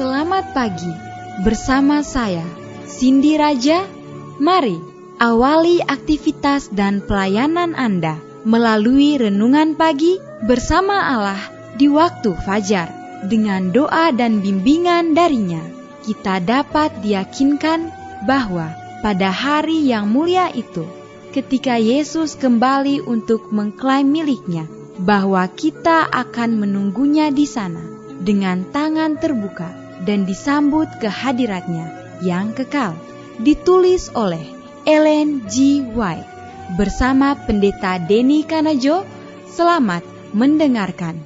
Selamat pagi, bersama saya, Cindy Raja. Mari awali aktivitas dan pelayanan Anda melalui renungan pagi bersama Allah di waktu fajar. Dengan doa dan bimbingan darinya, kita dapat diyakinkan bahwa pada hari yang mulia itu, ketika Yesus kembali untuk mengklaim miliknya, bahwa kita akan menunggunya di sana dengan tangan terbuka dan disambut ke hadiratnya yang kekal. Ditulis oleh Ellen G. White bersama Pendeta Denny Kanajo. Selamat mendengarkan.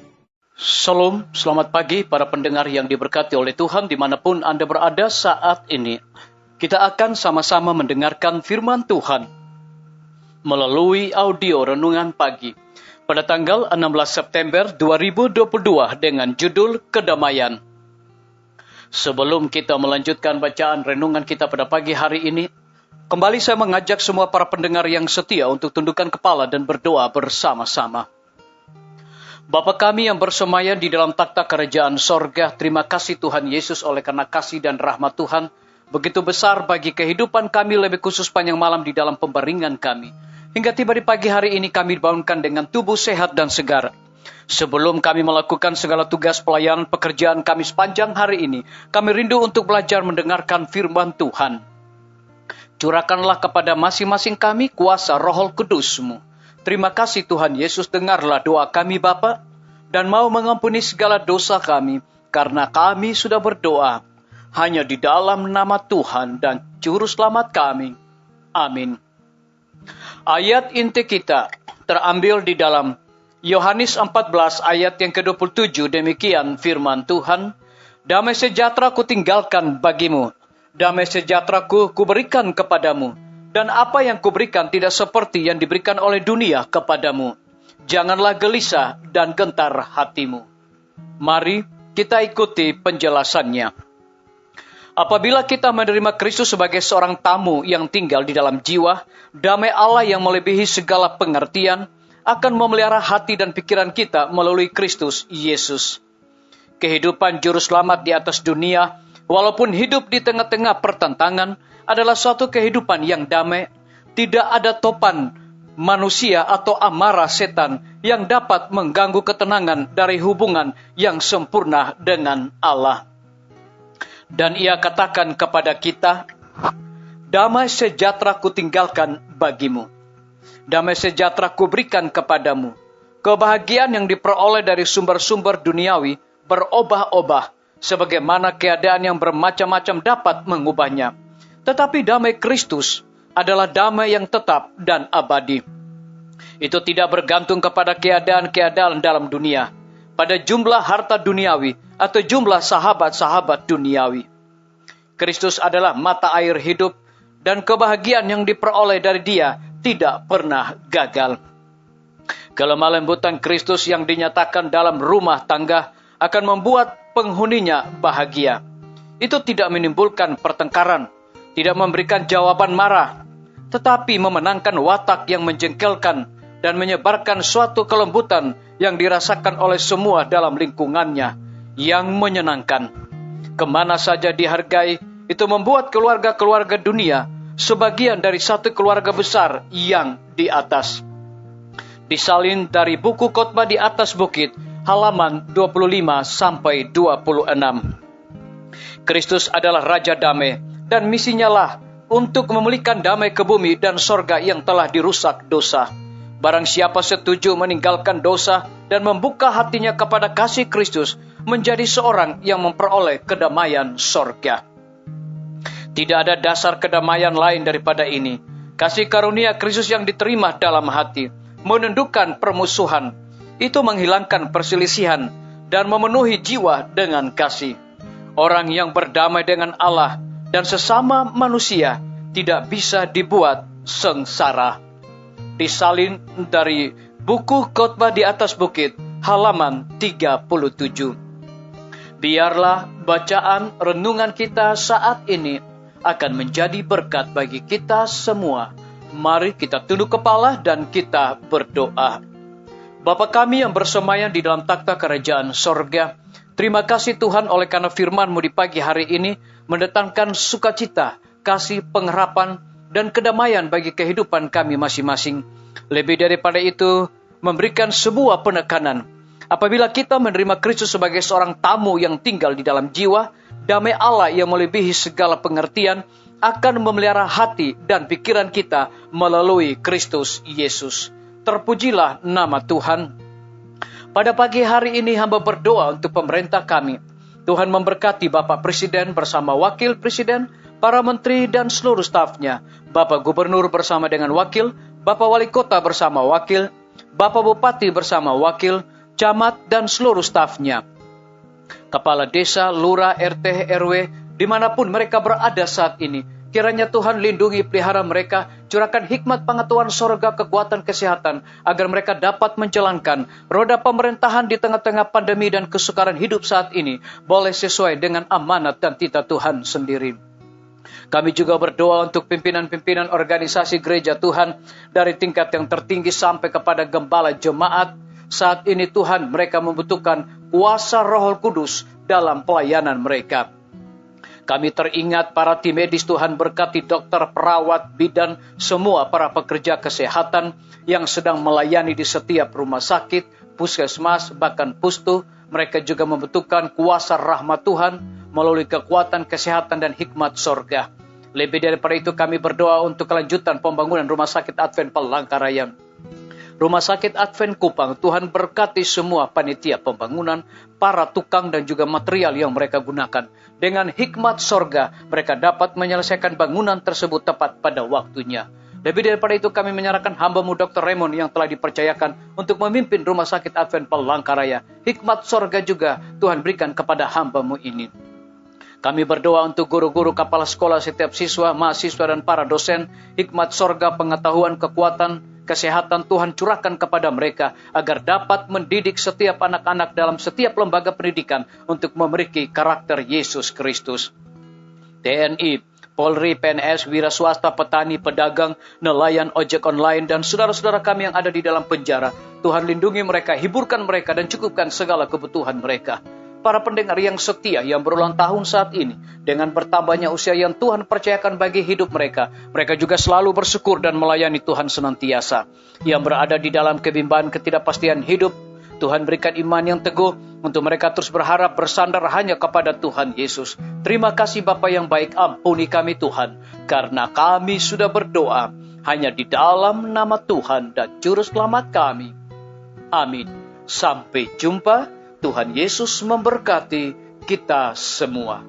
Shalom, selamat pagi para pendengar yang diberkati oleh Tuhan dimanapun Anda berada saat ini. Kita akan sama-sama mendengarkan firman Tuhan melalui audio renungan pagi pada tanggal 16 September 2022 dengan judul Kedamaian. Sebelum kita melanjutkan bacaan renungan kita pada pagi hari ini, kembali saya mengajak semua para pendengar yang setia untuk tundukkan kepala dan berdoa bersama-sama. Bapa kami yang bersemayam di dalam takhta kerajaan sorga, terima kasih Tuhan Yesus oleh karena kasih dan rahmat Tuhan begitu besar bagi kehidupan kami, lebih khusus panjang malam di dalam pembaringan kami. Hingga tiba di pagi hari ini kami dibangunkan dengan tubuh sehat dan segar. Sebelum kami melakukan segala tugas pelayanan pekerjaan kami sepanjang hari ini, kami rindu untuk belajar mendengarkan firman Tuhan. Curahkanlah kepada masing-masing kami kuasa Roh Kudus-Mu. Terima kasih Tuhan Yesus, dengarlah doa kami Bapa, dan mau mengampuni segala dosa kami, karena kami sudah berdoa hanya di dalam nama Tuhan dan Juru Selamat kami. Amin. Ayat inti kita terambil di dalam Yohanes 14 ayat yang ke-27, demikian firman Tuhan. Damai sejahtera kutinggalkan bagimu, damai sejahtera kuberikan kepadamu, dan apa yang kuberikan tidak seperti yang diberikan oleh dunia kepadamu. Janganlah gelisah dan gentar hatimu. Mari kita ikuti penjelasannya. Apabila kita menerima Kristus sebagai seorang tamu yang tinggal di dalam jiwa, damai Allah yang melebihi segala pengertian akan memelihara hati dan pikiran kita melalui Kristus Yesus. Kehidupan juru selamat di atas dunia, walaupun hidup di tengah-tengah pertentangan, adalah suatu kehidupan yang damai. Tidak ada topan manusia atau amarah setan yang dapat mengganggu ketenangan dari hubungan yang sempurna dengan Allah. Dan ia katakan kepada kita, damai sejahtera kutinggalkan bagimu. Damai sejahtera kuberikan kepadamu. Kebahagiaan yang diperoleh dari sumber-sumber duniawi berubah-ubah, sebagaimana keadaan yang bermacam-macam dapat mengubahnya. Tetapi damai Kristus adalah damai yang tetap dan abadi. Itu tidak bergantung kepada keadaan-keadaan dalam dunia, pada jumlah harta duniawi atau jumlah sahabat-sahabat duniawi. Kristus adalah mata air hidup, dan kebahagiaan yang diperoleh dari Dia tidak pernah gagal. Kelemah lembutan Kristus yang dinyatakan dalam rumah tangga akan membuat penghuninya bahagia. Itu tidak menimbulkan pertengkaran, tidak memberikan jawaban marah, tetapi memenangkan watak yang menjengkelkan dan menyebarkan suatu kelembutan yang dirasakan oleh semua dalam lingkungannya, yang menyenangkan. Kemana saja dihargai, itu membuat keluarga-keluarga dunia sebagian dari satu keluarga besar yang di atas. Disalin dari buku Khotbah di atas bukit, halaman 25 sampai 26. Kristus adalah Raja Damai, dan misinya lah untuk memulihkan damai ke bumi dan sorga yang telah dirusak dosa. Barang siapa setuju meninggalkan dosa dan membuka hatinya kepada kasih Kristus, menjadi seorang yang memperoleh kedamaian sorga. Tidak ada dasar kedamaian lain daripada ini. Kasih karunia Kristus yang diterima dalam hati menundukkan permusuhan. Itu menghilangkan perselisihan dan memenuhi jiwa dengan kasih. Orang yang berdamai dengan Allah dan sesama manusia tidak bisa dibuat sengsara. Disalin dari buku Khotbah di atas bukit, halaman 37. Biarlah bacaan renungan kita saat ini akan menjadi berkat bagi kita semua. Mari kita tunduk kepala dan kita berdoa. Bapa kami yang bersemayam di dalam takhta kerajaan sorga, Terima kasih Tuhan oleh karena firman-Mu di pagi hari ini mendatangkan sukacita, kasih, pengharapan, dan kedamaian bagi kehidupan kami masing-masing. Lebih daripada itu, memberikan sebuah penekanan. Apabila kita menerima Kristus sebagai seorang tamu yang tinggal di dalam jiwa, damai Allah yang melebihi segala pengertian akan memelihara hati dan pikiran kita melalui Kristus Yesus. Terpujilah nama Tuhan. Pada pagi hari ini hamba berdoa untuk pemerintah kami. Tuhan memberkati Bapak Presiden bersama Wakil Presiden, para menteri dan seluruh stafnya, Bapak Gubernur bersama dengan wakil, Bapak Wali Kota bersama wakil, Bapak Bupati bersama wakil, camat dan seluruh stafnya, Kepala Desa, Lurah, RT, RW, dimanapun mereka berada saat ini. Kiranya Tuhan lindungi, pelihara mereka, curahkan hikmat pengetahuan sorga, kekuatan kesehatan, agar mereka dapat menjalankan roda pemerintahan di tengah-tengah pandemi dan kesukaran hidup saat ini, boleh sesuai dengan amanat dan titah Tuhan sendiri. Kami juga berdoa untuk pimpinan-pimpinan organisasi gereja Tuhan, dari tingkat yang tertinggi sampai kepada gembala jemaat. Saat ini Tuhan, mereka membutuhkan kuasa Roh Kudus dalam pelayanan mereka. Kami teringat para tim medis, Tuhan berkati dokter, perawat, bidan, semua para pekerja kesehatan yang sedang melayani di setiap rumah sakit, puskesmas, bahkan pustu. Mereka juga membutuhkan kuasa rahmat Tuhan melalui kekuatan kesehatan dan hikmat sorga. Lebih daripada itu kami berdoa untuk kelanjutan pembangunan Rumah Sakit Advent Palangkaraya, Rumah Sakit Advent Kupang. Tuhan berkati semua panitia pembangunan, para tukang dan juga material yang mereka gunakan. Dengan hikmat sorga, mereka dapat menyelesaikan bangunan tersebut tepat pada waktunya. Lebih daripada itu kami menyerahkan hamba-Mu Dr. Raymond yang telah dipercayakan untuk memimpin Rumah Sakit Advent Palangkaraya. Hikmat sorga juga Tuhan berikan kepada hamba-Mu ini. Kami berdoa untuk guru-guru, kepala sekolah, setiap siswa, mahasiswa dan para dosen. Hikmat sorga, pengetahuan, kekuatan, kesehatan Tuhan curahkan kepada mereka agar dapat mendidik setiap anak-anak dalam setiap lembaga pendidikan untuk memiliki karakter Yesus Kristus. TNI, Polri, PNS, wira swasta, petani, pedagang, nelayan, ojek online, dan saudara-saudara kami yang ada di dalam penjara. Tuhan lindungi mereka, hiburkan mereka, dan cukupkan segala kebutuhan mereka. Para pendengar yang setia yang berulang tahun saat ini, dengan bertambahnya usia yang Tuhan percayakan bagi hidup mereka, mereka juga selalu bersyukur dan melayani Tuhan senantiasa. Yang berada di dalam kebimbangan ketidakpastian hidup, Tuhan berikan iman yang teguh untuk mereka terus berharap bersandar hanya kepada Tuhan Yesus. Terima kasih Bapa yang baik, ampuni kami Tuhan, karena kami sudah berdoa hanya di dalam nama Tuhan dan Juru Selamat kami. Amin. Sampai jumpa. Tuhan Yesus memberkati kita semua.